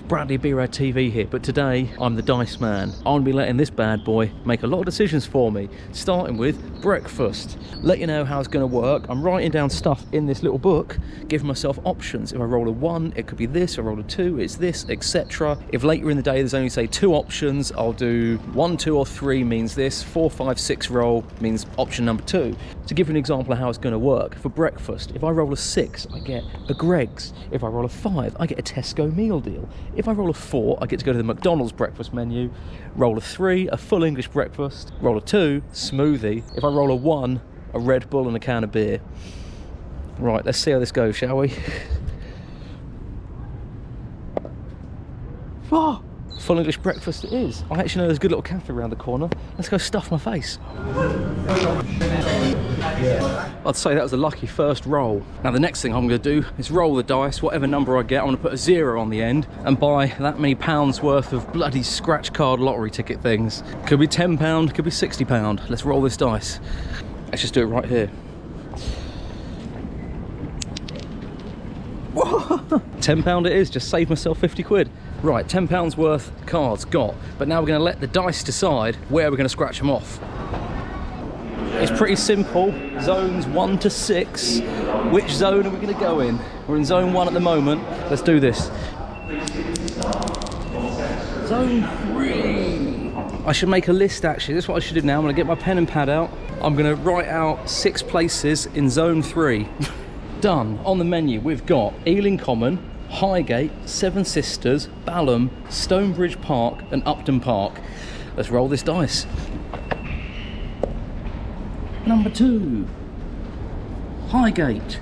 Bradley B-Rad TV here, but today I'm the dice man. I'm going to be letting this bad boy make a lot of decisions for me, starting with breakfast. Let you know how it's going to work. I'm writing down stuff in this little book, giving myself options. If I roll a 1, it could be this. If I roll a 2, it's this, etc. If later in the day there's only, say, 2 options, I'll do 1, 2 or 3 means this, 4, 5, 6 roll means option number 2. To give you an example of how it's going to work, for breakfast, if I roll a 6, I get a Greggs. If I roll a 5, I get a Tesco meal deal. If I roll a 4, I get to go to the McDonald's breakfast menu. Roll a 3, a full English breakfast. Roll a 2, smoothie. If I roll a 1, a Red Bull and a can of beer. Right, let's see how this goes, shall we? Oh, full English breakfast it is. I actually know there's a good little cafe around the corner. Let's go stuff my face. I'd say that was a lucky first roll. Now the next thing I'm going to do is roll the dice. Whatever number I get, I'm going to put a 0 on the end and buy that many pounds worth of bloody scratch card lottery ticket things. Could be £10, could be £60. Let's roll this dice. Let's just do it right here. £10 it is, just saved myself 50 quid. Right, £10 worth cards got, but now we're going to let the dice decide where we're going to scratch them off. It's pretty simple, zones 1 to 6. Which zone are we going to go in? We're in zone 1 at the moment. Let's do this. Zone 3. I should make a list actually, that's what I should do now. I'm going to get my pen and pad out. I'm going to write out 6 places in zone 3. Done. On the menu we've got Ealing Common, Highgate, Seven Sisters, Balham, Stonebridge Park and Upton Park. Let's roll this dice. Number 2, Highgate.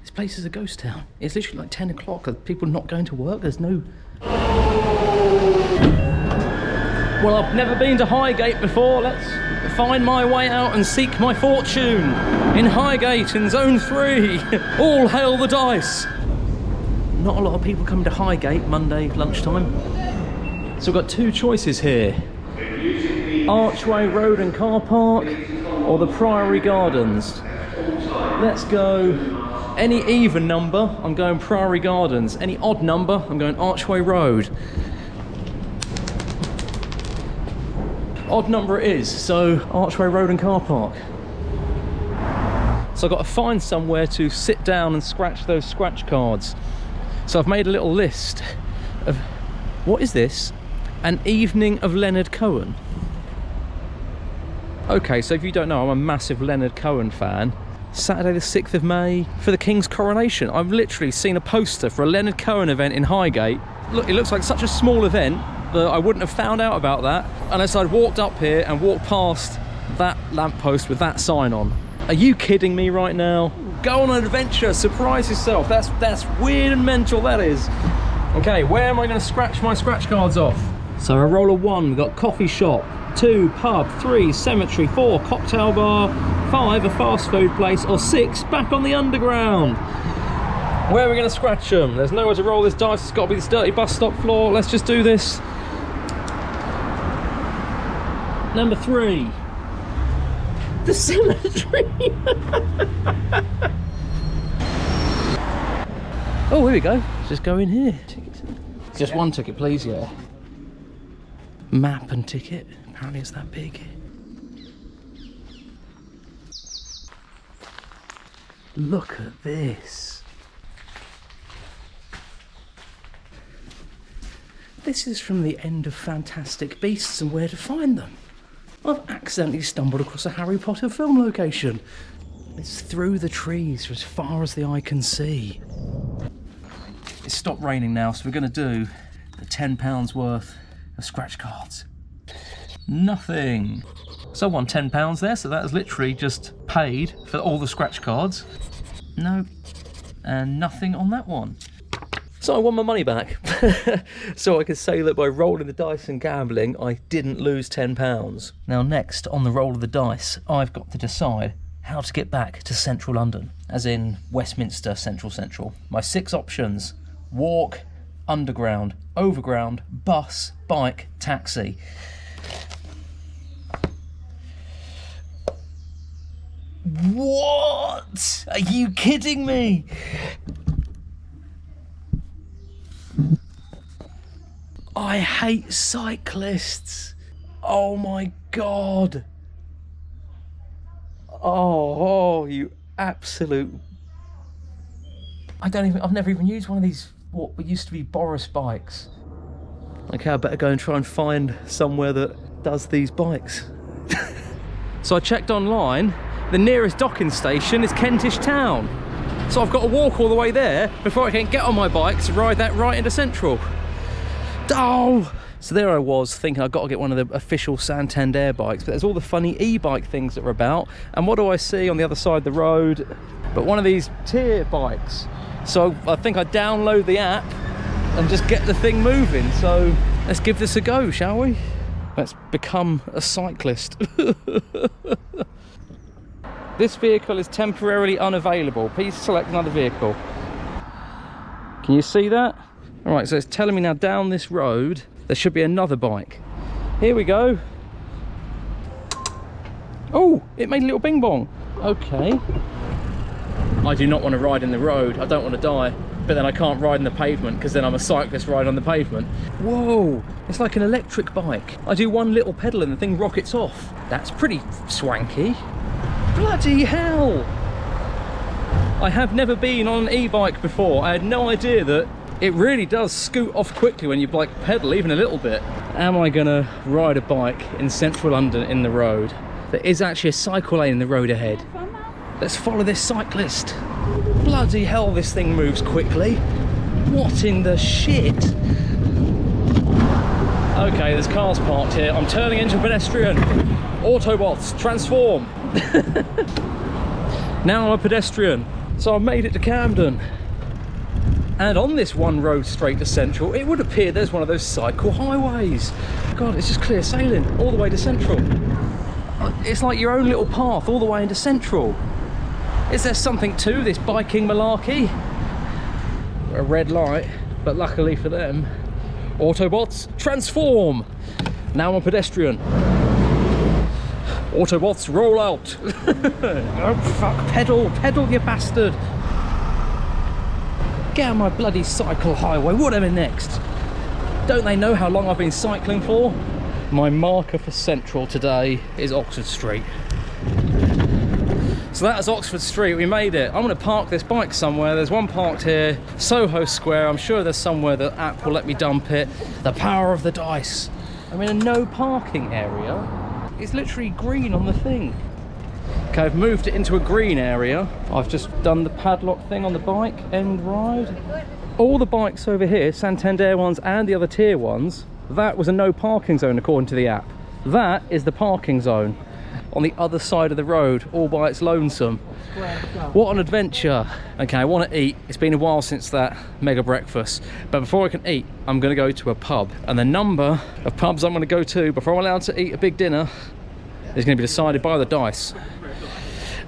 This place is a ghost town. It's literally like 10 o'clock. Are people not going to work? There's no... Well, I've never been to Highgate before. Let's find my way out and seek my fortune in Highgate in zone 3. All hail the dice. Not a lot of people come to Highgate Monday lunchtime. So we've got 2 choices here. Archway Road and Car Park or the Priory Gardens. Let's go. Any even number, I'm going Priory Gardens. Any odd number, I'm going Archway Road. Odd number it is, so Archway Road and Car Park. So I've got to find somewhere to sit down and scratch those scratch cards. So I've made a little list of, what is this? An Evening of Leonard Cohen. Okay, so if you don't know, I'm a massive Leonard Cohen fan. Saturday the 6th of May for the King's coronation. I've literally seen a poster for a Leonard Cohen event in Highgate. Look, it looks like such a small event that I wouldn't have found out about that unless I'd walked up here and walked past that lamppost with that sign on. Are you kidding me right now? Go on an adventure, surprise yourself. That's weird and mental, that is. Okay, where am I going to scratch my scratch cards off? So I roll a 1, we've got coffee shop, 2, pub, 3, cemetery, 4, cocktail bar, 5, a fast food place, or 6, back on the underground. Where are we going to scratch them? There's nowhere to roll this dice, it's got to be this dirty bus stop floor. Let's just do this. Number 3. The cemetery. Oh, here we go. Let's just go in here. Just 1 ticket, please, yeah. Map and ticket. Apparently it's that big. Look at this. This is from the end of Fantastic Beasts and Where to Find Them. I've accidentally stumbled across a Harry Potter film location. It's through the trees for as far as the eye can see. It's stopped raining now, so we're going to do the £10 worth of scratch cards. Nothing. So I won £10 there, so that is literally just paid for all the scratch cards. No, and nothing on that one. So I won my money back. So I can say that by rolling the dice and gambling, I didn't lose £10. Now next, on the roll of the dice, I've got to decide how to get back to central London, as in Westminster Central. My 6 options: walk, underground, overground, bus, bike, taxi. What? Are you kidding me? I hate cyclists. Oh my God. Oh, you absolute... I've never even used one of these, what used to be Boris bikes. Okay, I better go and try and find somewhere that does these bikes. So I checked online, the nearest docking station is Kentish Town. So I've got to walk all the way there before I can get on my bike to ride that right into Central. Oh! So there I was thinking I've got to get one of the official Santander bikes, but there's all the funny e-bike things that are about. And what do I see on the other side of the road? But one of these tier bikes. So I think I download the app and just get the thing moving. So let's give this a go, shall we? Let's become a cyclist. This vehicle is temporarily unavailable. Please select another vehicle. Can you see that? All right, so it's telling me now down this road, there should be another bike. Here we go. Oh, it made a little bing bong. Okay. I do not want to ride in the road. I don't want to die. But then I can't ride in the pavement because then I'm a cyclist riding on the pavement. Whoa, it's like an electric bike. I do one little pedal and the thing rockets off. That's pretty swanky. Bloody hell! I have never been on an e-bike before. I had no idea that it really does scoot off quickly when you like pedal even a little bit. Am I gonna ride a bike in central London in the road? There is actually a cycle lane in the road ahead. Let's follow this cyclist. Bloody hell, this thing moves quickly. What in the shit? Okay, there's cars parked here. I'm turning into a pedestrian. Autobots, transform. Now I'm a pedestrian. So I've made it to Camden. And on this one road straight to Central, it would appear there's one of those cycle highways. God, it's just clear sailing all the way to Central. It's like your own little path all the way into Central. Is there something to this biking malarkey? A red light, but luckily for them, Autobots, transform! Now I'm a pedestrian. Autobots, roll out! Oh fuck, pedal, you bastard! Get on my bloody cycle highway, what am I next? Don't they know how long I've been cycling for? My marker for Central today is Oxford Street. So that is Oxford Street, we made it. I'm gonna park this bike somewhere. There's one parked here, Soho Square. I'm sure there's somewhere the app will let me dump it. The power of the dice. I'm in a no parking area. It's literally green on the thing. Okay, I've moved it into a green area. I've just done the padlock thing on the bike, end ride. All the bikes over here, Santander ones and the other tier ones, that was a no parking zone according to the app. That is the parking zone on the other side of the road, all by its lonesome. What an adventure. Okay, I want to eat. It's been a while since that mega breakfast, but before I can eat, I'm going to go to a pub. And the number of pubs I'm going to go to before I'm allowed to eat a big dinner is going to be decided by the dice,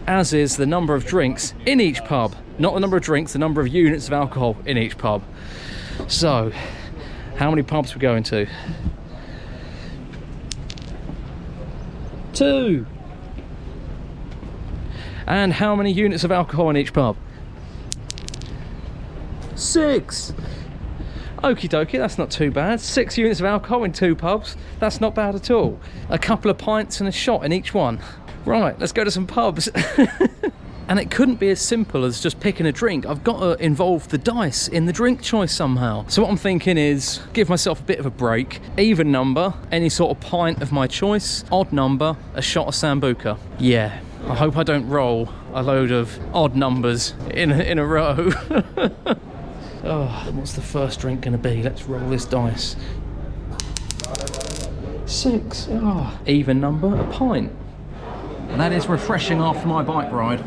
as is the number of drinks in each pub. Not the number of drinks, the number of units of alcohol in each pub. So, how many pubs we're going to? 2. And how many units of alcohol in each pub? 6. Okie dokie, that's not too bad. 6 units of alcohol in 2 pubs. That's not bad at all. A couple of pints and a shot in each one. Right, let's go to some pubs. And it couldn't be as simple as just picking a drink. I've got to involve the dice in the drink choice somehow. So what I'm thinking is give myself a bit of a break. Even number, any sort of pint of my choice. Odd number, a shot of Sambuca. Yeah, I hope I don't roll a load of odd numbers in a row. Oh, what's the first drink gonna be? Let's roll this dice. 6, oh. Even number, a pint. That is refreshing after my bike ride.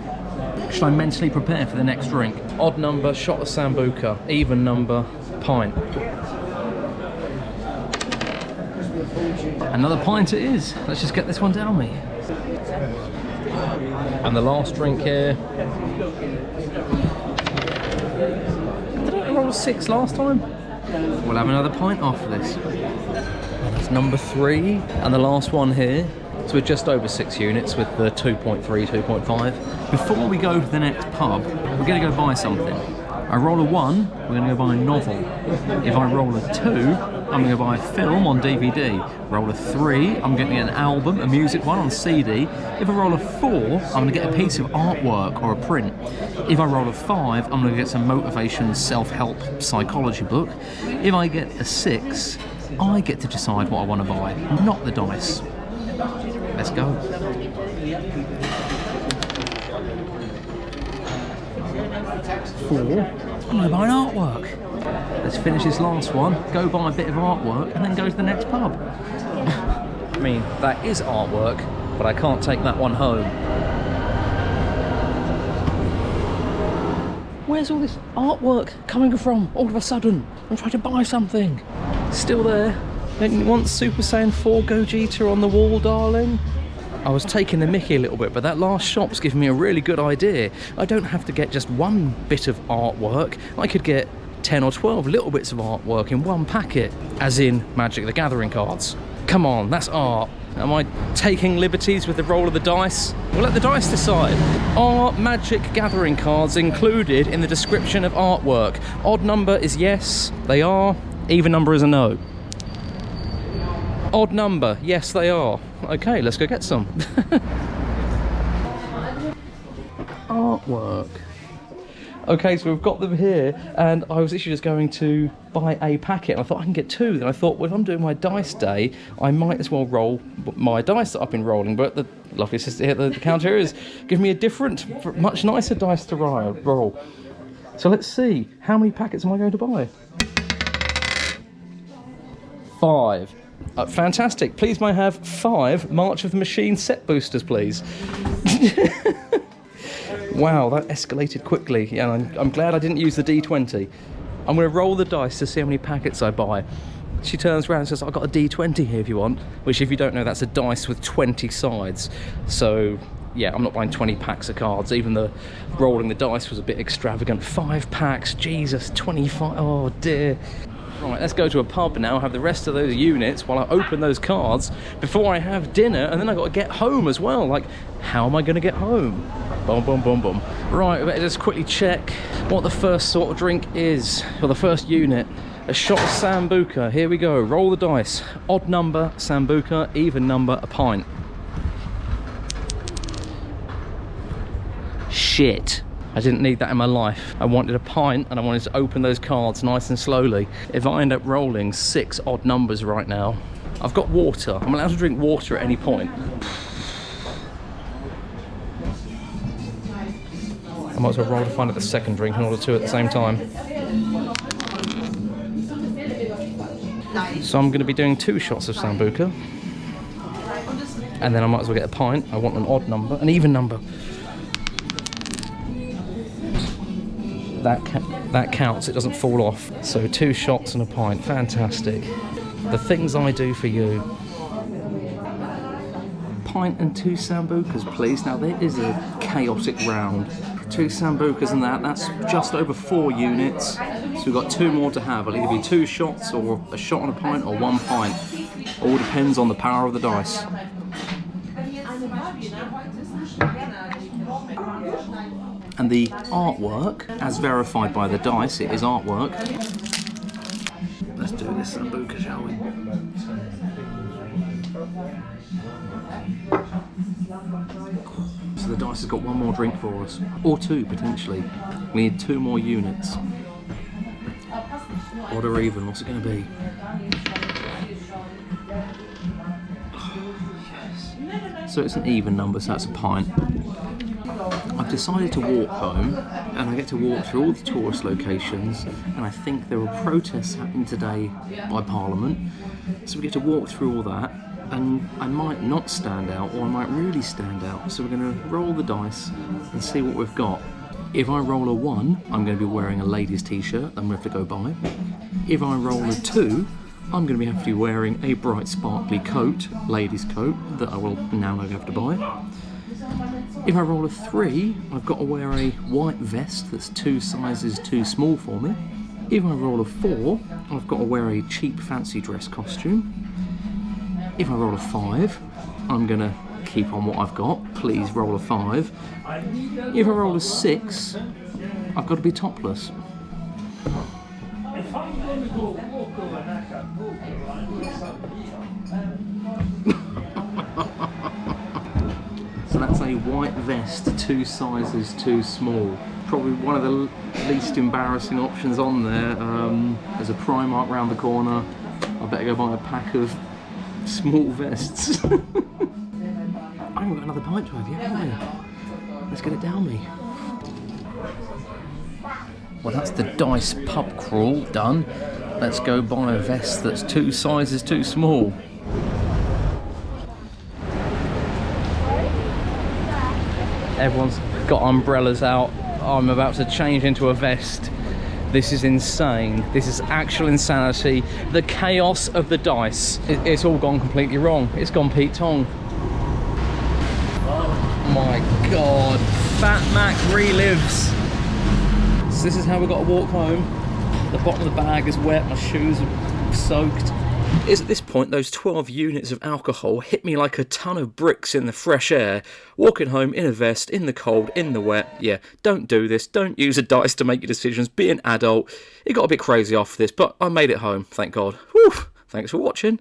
Should I mentally prepare for the next drink? Odd number, shot of Sambuca. Even number, pint. Another pint it is. Let's just get this one down me. And the last drink here. Did I roll a 6 last time? We'll have another pint after this. That's number 3. And the last one here. So we're just over 6 units with the 2.3, 2.5. Before we go to the next pub, we're going to go buy something. I roll a 1, we're going to go buy a novel. If I roll a 2, I'm going to buy a film on DVD. Roll a 3, I'm getting an album, a music one on CD. If I roll a 4, I'm going to get a piece of artwork or a print. If I roll a 5, I'm going to get some motivation, self-help, psychology book. If I get a 6, I get to decide what I want to buy, not the dice. Let's go. Four. I'm going to buy an artwork. Let's finish this last one, go buy a bit of artwork, and then go to the next pub. I mean, that is artwork, but I can't take that one home. Where's all this artwork coming from all of a sudden? I'm trying to buy something. Still there. Don't you want Super Saiyan 4 Gogeta on the wall, darling? I was taking the mickey a little bit, but that last shop's given me a really good idea. I don't have to get just one bit of artwork. I could get 10 or 12 little bits of artwork in one packet, as in Magic the Gathering cards. Come on, that's art. Am I taking liberties with the roll of the dice? We'll let the dice decide. Are Magic Gathering cards included in the description of artwork? Odd number is yes, they are. Even number is a no. Odd number, yes they are. Okay, let's go get some. Artwork. Okay, so we've got them here, and I was literally just going to buy a packet, and I thought I can get 2. Then I thought, well, if I'm doing my dice day, I might as well roll my dice that I've been rolling. But the lovely sister here at the counter here is giving me a different, much nicer dice to roll. So let's see, how many packets am I going to buy? 5. Fantastic. Please may I have 5 March of the Machine set boosters, please. Wow, that escalated quickly. Yeah, I'm glad I didn't use the D20. I'm going to roll the dice to see how many packets I buy. She turns around and says, I've got a D20 here if you want. Which, if you don't know, that's a dice with 20 sides. So, yeah, I'm not buying 20 packs of cards. Even the rolling the dice was a bit extravagant. 5 packs, Jesus, 25, oh dear. Right, let's go to a pub now, have the rest of those units while I open those cards before I have dinner, and then I've got to get home as well. Like, how am I going to get home? Boom, boom, boom, boom. Right, we better just quickly check what the first sort of drink is, or the first unit. A shot of Sambuca. Here we go. Roll the dice. Odd number, Sambuca. Even number, a pint. Shit. I didn't need that in my life. I wanted a pint and I wanted to open those cards nice and slowly. If I end up rolling 6 odd numbers right now, I've got water. I'm allowed to drink water at any point. I might as well roll to find out the second drink and order 2 at the same time. So I'm going to be doing 2 shots of Sambuca. And then I might as well get a pint. I want an odd number, an even number. That counts, it doesn't fall off. So 2 shots and a pint, fantastic. The things I do for you. Pint and 2 Sambucas, please. Now there is a chaotic round. 2 Sambucas and that's just over 4 units. So we've got 2 more to have. It'll either be 2 shots or a shot and a pint or 1 pint. All depends on the power of the dice. And the artwork, as verified by the dice, it is artwork. Let's do this Sambuca, shall we? So the dice has got 1 more drink for us, or 2 potentially. We need 2 more units. Odd or even, what's it going to be? Yes. So it's an even number, so that's a pint. I've decided to walk home, and I get to walk through all the tourist locations, and I think there are protests happening today by Parliament, so we get to walk through all that, and I might not stand out, or I might really stand out, so we're going to roll the dice and see what we've got. If I roll a 1, I'm going to be wearing a ladies t-shirt I'm going to have to go buy. If I roll a 2, I'm going to have to be wearing a bright sparkly coat, ladies coat, that I will now have to buy. If I roll a 3, I've got to wear a white vest that's 2 sizes too small for me. If I roll a 4, I've got to wear a cheap fancy dress costume. If I roll a 5, I'm going to keep on what I've got. Please roll a 5. If I roll a 6, I've got to be topless. So that's a white vest, 2 sizes too small. Probably one of the least embarrassing options on there. There's a Primark round the corner. I better go buy a pack of small vests. I haven't got another pint to have yet, have we? Let's get it down me. Well, that's the Dice pub crawl done. Let's go buy a vest that's 2 sizes too small. Everyone's got umbrellas out. I'm about to change into a vest. This is insane. This is actual insanity. The chaos of the dice. It's all gone completely wrong. It's gone Pete Tong. Oh my god. Fat Mac relives. So this is how we got to walk home. The bottom of the bag is wet. My shoes are soaked. It's at this point those 12 units of alcohol hit me like a ton of bricks in the fresh air. Walking home in a vest, in the cold, in the wet. Yeah, don't do this. Don't use a dice to make your decisions. Be an adult. It got a bit crazy after this, but I made it home, thank God. Whew. Thanks for watching.